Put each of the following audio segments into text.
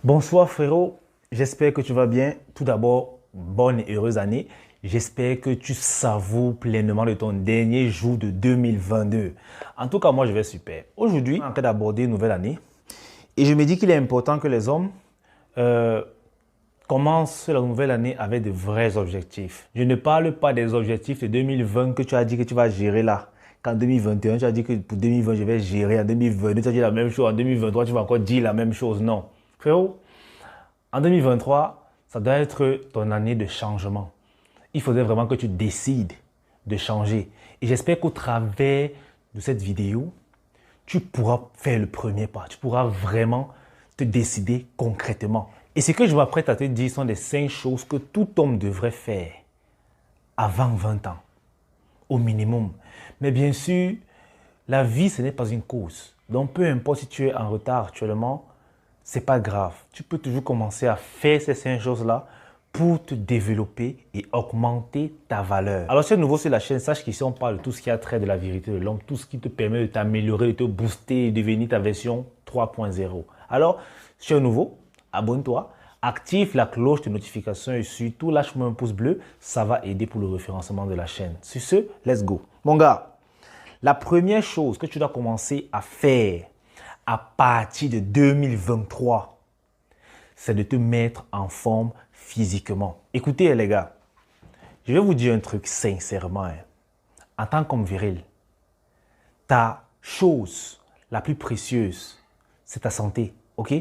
Bonsoir frérot, j'espère que tu vas bien. Tout d'abord, bonne et heureuse année. J'espère que tu savoures pleinement de ton dernier jour de 2022. En tout cas, moi je vais super. Aujourd'hui, on est en train d'aborder une nouvelle année et je me dis qu'il est important que les hommes euh, commencent la nouvelle année avec de vrais objectifs. Je ne parle pas des objectifs de 2020 que tu as dit que tu vas gérer là. Qu'en 2021, tu as dit que pour 2020, je vais gérer. En 2022, tu as dit la même chose. En 2023, tu vas encore dire la même chose. Non. Frérot, en 2023, ça doit être ton année de changement. Il faudrait vraiment que tu décides de changer. Et j'espère qu'au travers de cette vidéo, tu pourras faire le premier pas. Tu pourras vraiment te décider concrètement. Et ce que je m'apprête à te dire sont des 5 choses que tout homme devrait faire avant 20 ans, au minimum. Mais bien sûr, la vie, ce n'est pas une course. Donc, peu importe si tu es en retard actuellement, c'est pas grave. Tu peux toujours commencer à faire ces 5 choses-là pour te développer et augmenter ta valeur. Alors, si tu es nouveau sur la chaîne, sache qu'ici, on parle de tout ce qui a trait de la vérité de l'homme, tout ce qui te permet de t'améliorer, de te booster et devenir ta version 3.0. Alors, si tu es nouveau, abonne-toi, active la cloche de notification et surtout lâche-moi un pouce bleu, ça va aider pour le référencement de la chaîne. Sur ce, let's go. Mon gars, la première chose que tu dois commencer à faire à partir de 2023, c'est de te mettre en forme physiquement. Écoutez les gars, je vais vous dire un truc sincèrement. En tant qu'homme viril, ta chose la plus précieuse, c'est ta santé, ok?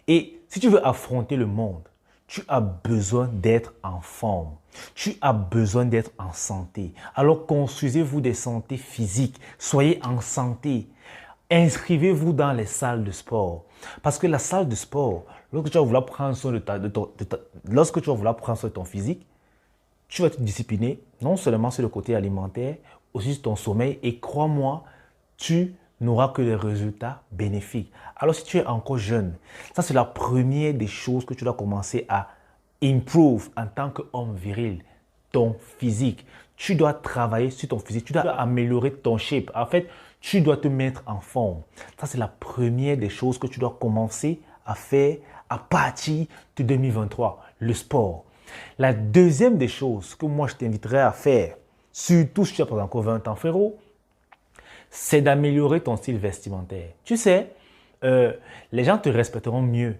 Et si tu veux affronter le monde, tu as besoin d'être en forme. Tu as besoin d'être en santé. Alors construisez-vous des santé physiques. Soyez en santé. Inscrivez-vous dans les salles de sport. Parce que la salle de sport, lorsque tu vas vouloir prendre soin lorsque tu vas vouloir prendre soin de ton physique, tu vas te discipliner, non seulement sur le côté alimentaire, aussi sur ton sommeil. Et crois-moi, tu n'auras que des résultats bénéfiques. Alors si tu es encore jeune, ça c'est la première des choses que tu dois commencer à improve en tant qu'homme viril, ton physique. Tu dois travailler sur ton physique, tu dois améliorer ton shape. En fait, tu dois te mettre en forme. Ça c'est la première des choses que tu dois commencer à faire à partir de 2023, le sport. La deuxième des choses que moi je t'inviterais à faire, surtout si tu n'as pas encore 20 ans frérot, c'est d'améliorer ton style vestimentaire. Tu sais, les gens te respecteront mieux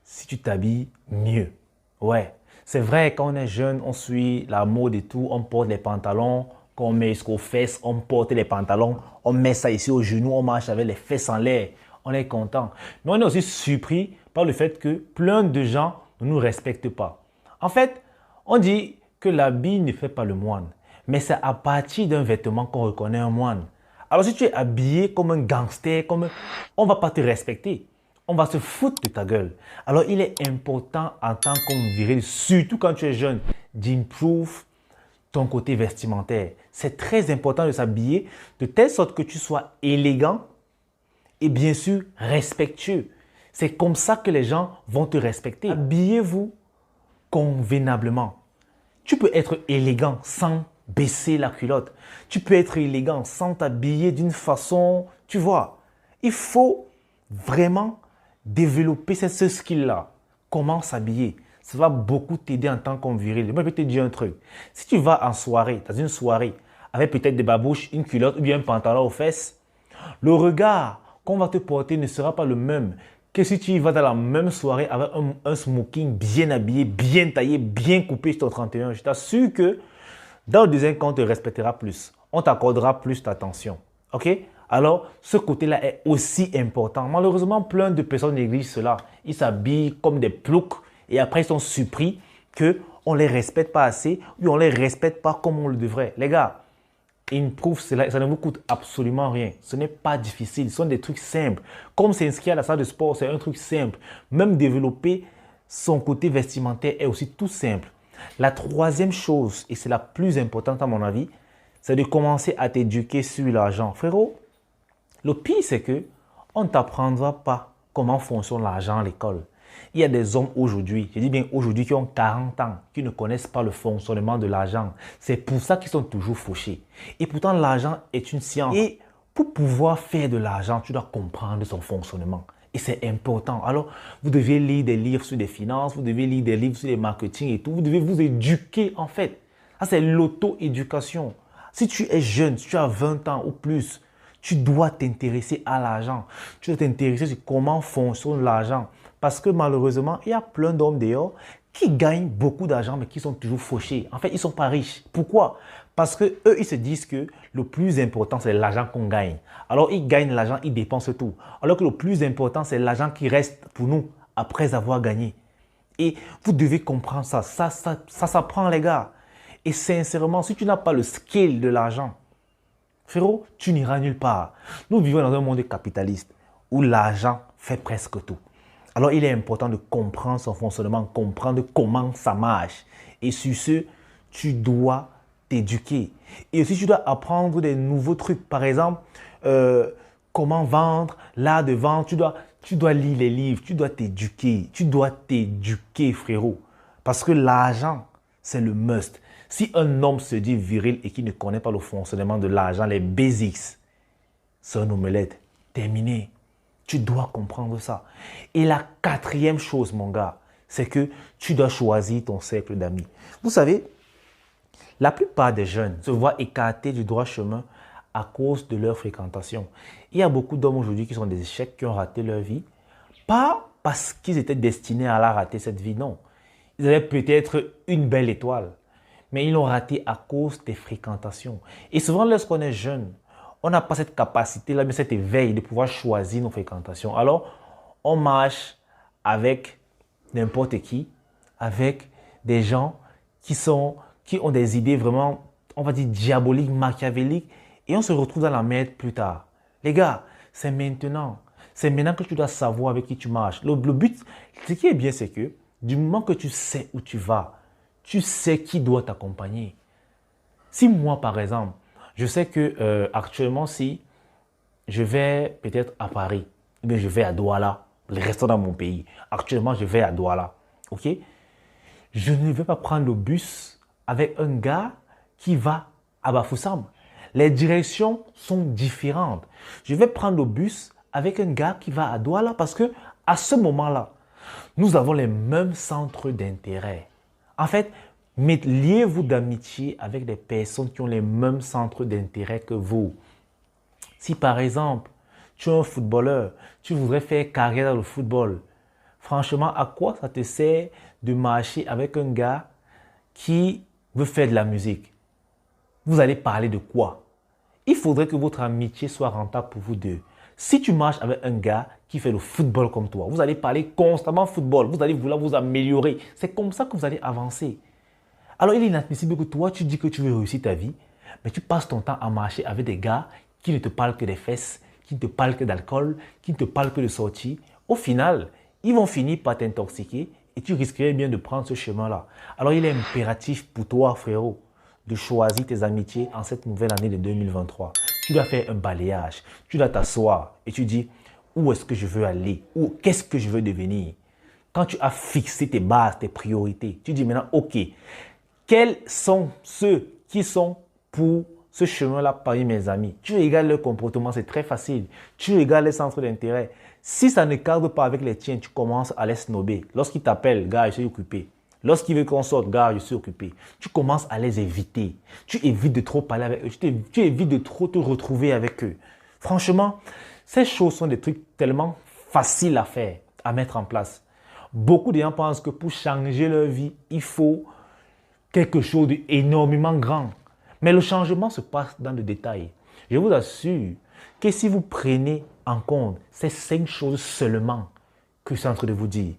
si tu t'habilles mieux. Ouais, c'est vrai, quand on est jeune, on suit la mode et tout, on porte les pantalons, quand on met jusqu'aux fesses, on porte les pantalons, on met ça ici au genou, on marche avec les fesses en l'air, on est content. Mais on est aussi surpris par le fait que plein de gens ne nous respectent pas. En fait, on dit que l'habit ne fait pas le moine, mais c'est à partir d'un vêtement qu'on reconnaît un moine. Alors si tu es habillé comme un gangster, on ne va pas te respecter. On va se foutre de ta gueule. Alors il est important en tant qu'homme viril, surtout quand tu es jeune, d'improve ton côté vestimentaire. C'est très important de s'habiller de telle sorte que tu sois élégant et bien sûr respectueux. C'est comme ça que les gens vont te respecter. Habillez-vous convenablement. Tu peux être élégant sans baisser la culotte. Tu peux être élégant sans t'habiller d'une façon, tu vois. Il faut vraiment développer ce skill-là. Comment s'habiller. Ça va beaucoup t'aider en tant qu'homme viril. Moi, je vais te dire un truc. Si tu vas en soirée, dans une soirée, avec peut-être des babouches, une culotte ou bien un pantalon aux fesses, le regard qu'on va te porter ne sera pas le même que si tu vas dans la même soirée avec un smoking bien habillé, bien taillé, bien coupé sur ton 31. Je t'assure que dans le deuxième cas, on te respectera plus. On t'accordera plus d'attention. OK? Alors, ce côté-là est aussi important. Malheureusement, plein de personnes négligent cela. Ils s'habillent comme des ploucs et après, ils sont surpris qu'on ne les respecte pas assez ou on ne les respecte pas comme on le devrait. Les gars, improve cela, ça ne vous coûte absolument rien. Ce n'est pas difficile, ce sont des trucs simples. Comme s'inscrire à la salle de sport, c'est un truc simple. Même développer son côté vestimentaire est aussi tout simple. La troisième chose, et c'est la plus importante à mon avis, c'est de commencer à t'éduquer sur l'argent. Frérot, le pire c'est que on ne t'apprendra pas comment fonctionne l'argent à l'école. Il y a des hommes aujourd'hui, je dis bien aujourd'hui, qui ont 40 ans, qui ne connaissent pas le fonctionnement de l'argent. C'est pour ça qu'ils sont toujours fauchés. Et pourtant, l'argent est une science. Et pour pouvoir faire de l'argent, tu dois comprendre son fonctionnement. Et c'est important. Alors, vous devez lire des livres sur les finances, vous devez lire des livres sur les marketing et tout. Vous devez vous éduquer en fait. Ça, c'est l'auto-éducation. Si tu es jeune, si tu as 20 ans ou plus, tu dois t'intéresser à l'argent. Tu dois t'intéresser sur comment fonctionne l'argent. Parce que malheureusement, il y a plein d'hommes dehors qui gagnent beaucoup d'argent mais qui sont toujours fauchés. En fait, ils ne sont pas riches. Pourquoi? Parce que eux, ils se disent que le plus important, c'est l'argent qu'on gagne. Alors, ils gagnent l'argent, ils dépensent tout. Alors que le plus important, c'est l'argent qui reste pour nous après avoir gagné. Et vous devez comprendre ça. Ça s'apprend, les gars. Et sincèrement, si tu n'as pas le skill de l'argent, frérot, tu n'iras nulle part. Nous vivons dans un monde capitaliste où l'argent fait presque tout. Alors, il est important de comprendre son fonctionnement, comprendre comment ça marche. Et sur ce, tu dois t'éduquer. Et aussi, tu dois apprendre des nouveaux trucs. Par exemple, comment vendre, l'art de vendre. Tu dois lire les livres, tu dois t'éduquer. Tu dois t'éduquer, frérot. Parce que l'argent, c'est le must. Si un homme se dit viril et qui ne connaît pas le fonctionnement de l'argent, les basics, c'est un omelette. Terminé. Tu dois comprendre ça. Et la quatrième chose, mon gars, c'est que tu dois choisir ton cercle d'amis. Vous savez, la plupart des jeunes se voient écartés du droit chemin à cause de leur fréquentation. Il y a beaucoup d'hommes aujourd'hui qui sont des échecs, qui ont raté leur vie. Pas parce qu'ils étaient destinés à la rater, cette vie, non. Ils avaient peut-être une belle étoile, mais ils l'ont raté à cause des fréquentations. Et souvent, lorsqu'on est jeune, on n'a pas cette capacité-là, mais cet éveil de pouvoir choisir nos fréquentations. Alors, on marche avec n'importe qui, avec des gens qui ont des idées vraiment, on va dire, diaboliques, machiavéliques, et on se retrouve dans la merde plus tard. Les gars, c'est maintenant. C'est maintenant que tu dois savoir avec qui tu marches. Le but, ce qui est bien, c'est que du moment que tu sais où tu vas, tu sais qui doit t'accompagner. Si moi, par exemple, je sais que actuellement, si je vais peut-être à Paris, mais je vais à Douala, le restaurant dans mon pays. Actuellement, je vais à Douala. Ok? Je ne vais pas prendre le bus avec un gars qui va à Bafoussam. Les directions sont différentes. Je vais prendre le bus avec un gars qui va à Douala parce que à ce moment-là, nous avons les mêmes centres d'intérêt. En fait, liez-vous d'amitié avec des personnes qui ont les mêmes centres d'intérêt que vous. Si par exemple, tu es un footballeur, tu voudrais faire carrière dans le football, franchement, à quoi ça te sert de marcher avec un gars qui veut faire de la musique? Vous allez parler de quoi? Il faudrait que votre amitié soit rentable pour vous deux. Si tu marches avec un gars qui fait le football comme toi, vous allez parler constamment football, vous allez vouloir vous améliorer. C'est comme ça que vous allez avancer. Alors, il est inadmissible que toi, tu dis que tu veux réussir ta vie, mais tu passes ton temps à marcher avec des gars qui ne te parlent que des fesses, qui ne te parlent que d'alcool, qui ne te parlent que de sorties. Au final, ils vont finir par t'intoxiquer et tu risquerais bien de prendre ce chemin-là. Alors, il est impératif pour toi, frérot, de choisir tes amitiés en cette nouvelle année de 2023. Tu dois faire un balayage, tu dois t'asseoir et tu dis où est-ce que je veux aller, ou qu'est-ce que je veux devenir. Quand tu as fixé tes bases, tes priorités, tu dis maintenant, ok, quels sont ceux qui sont pour ce chemin-là parmi mes amis? Tu regardes leur comportement, c'est très facile. Tu regardes les centres d'intérêt. Si ça ne cadre pas avec les tiens, tu commences à les snober. Lorsqu'ils t'appellent, gars, je suis occupé. Lorsqu'ils veulent qu'on sorte, gars, je suis occupé. Tu commences à les éviter. Tu évites de trop parler avec eux. Tu évites de trop te retrouver avec eux. Franchement, ces choses sont des trucs tellement faciles à faire, à mettre en place. Beaucoup de gens pensent que pour changer leur vie, il faut quelque chose d'énormément grand. Mais le changement se passe dans le détail. Je vous assure que si vous prenez en compte ces 5 choses seulement que je suis en train de vous dire,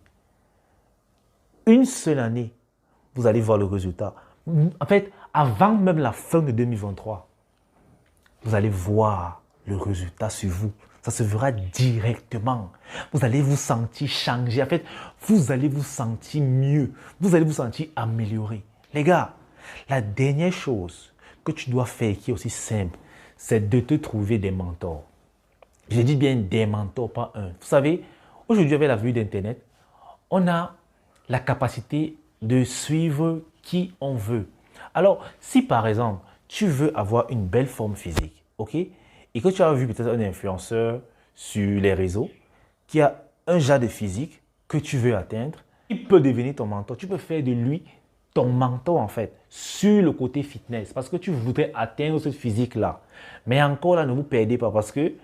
une seule année, vous allez voir le résultat. En fait, avant même la fin de 2023, vous allez voir le résultat sur vous. Ça se verra directement. Vous allez vous sentir changer. En fait, vous allez vous sentir mieux. Vous allez vous sentir amélioré. Les gars, la dernière chose que tu dois faire, qui est aussi simple, c'est de te trouver des mentors. Je dis bien des mentors, pas un. Vous savez, aujourd'hui, avec la vue d'Internet, on a la capacité de suivre qui on veut. Alors, si par exemple, tu veux avoir une belle forme physique, ok, et que tu as vu peut-être un influenceur sur les réseaux qui a un genre de physique que tu veux atteindre, il peut devenir ton mentor. Tu peux faire de lui ton mentor en fait, sur le côté fitness, parce que tu voudrais atteindre ce physique-là. Mais encore là, ne vous perdez pas, parce que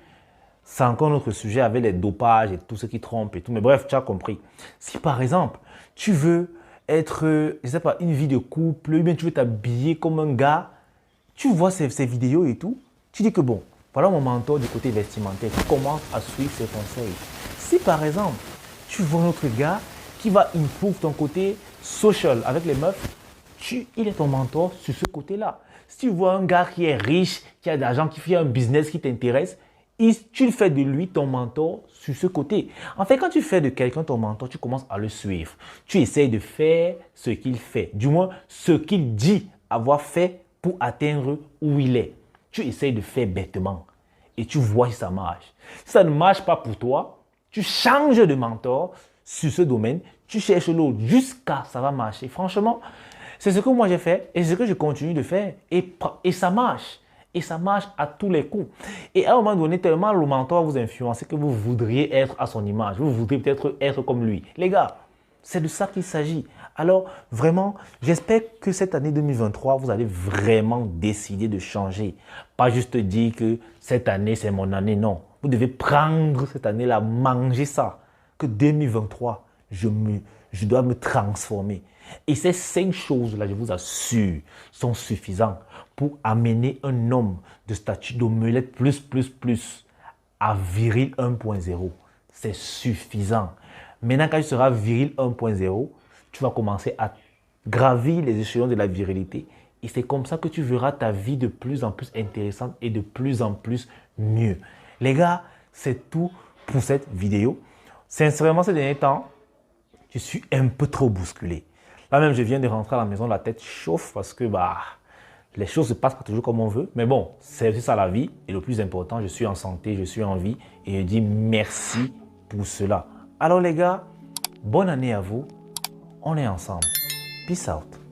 c'est encore notre sujet avec les dopages et tout ce qui trompe et tout. Mais bref, tu as compris. Si par exemple, tu veux être, je ne sais pas, une vie de couple, ou bien tu veux t'habiller comme un gars, tu vois ces vidéos et tout, tu dis que bon, voilà mon mentor du côté vestimentaire, tu commences à suivre ses conseils. Si par exemple, tu vois un autre gars qui va improve ton côté social avec les meufs, il est ton mentor sur ce côté-là. Si tu vois un gars qui est riche, qui a de l'argent, qui fait un business qui t'intéresse, tu fais de lui ton mentor sur ce côté. En fait, quand tu fais de quelqu'un ton mentor, tu commences à le suivre. Tu essayes de faire ce qu'il fait, du moins ce qu'il dit avoir fait pour atteindre où il est. Tu essayes de faire bêtement et tu vois si ça marche. Si ça ne marche pas pour toi, tu changes de mentor sur ce domaine, tu cherches l'autre jusqu'à ça va marcher. Franchement, c'est ce que moi j'ai fait et c'est ce que je continue de faire et ça marche. Et ça marche à tous les coups. Et à un moment donné, tellement le mentor vous influence que vous voudriez être à son image. Vous voudriez peut-être être comme lui. Les gars, c'est de ça qu'il s'agit. Alors, vraiment, j'espère que cette année 2023, vous allez vraiment décider de changer. Pas juste dire que cette année, c'est mon année. Non. Vous devez prendre cette année-là, manger ça. Que 2023, je dois me transformer. Et ces 5 choses-là, je vous assure, sont suffisantes pour amener un homme de statut d'omelette plus à viril 1.0. C'est suffisant. Maintenant, quand tu seras viril 1.0, tu vas commencer à gravir les échelons de la virilité. Et c'est comme ça que tu verras ta vie de plus en plus intéressante et de plus en plus mieux. Les gars, c'est tout pour cette vidéo. Sincèrement, ces derniers temps, je suis un peu trop bousculé. Là même, je viens de rentrer à la maison, la tête chauffe parce que les choses ne se passent pas toujours comme on veut. Mais bon, c'est ça la vie. Et le plus important, je suis en santé, je suis en vie. Et je dis merci pour cela. Alors les gars, bonne année à vous. On est ensemble. Peace out.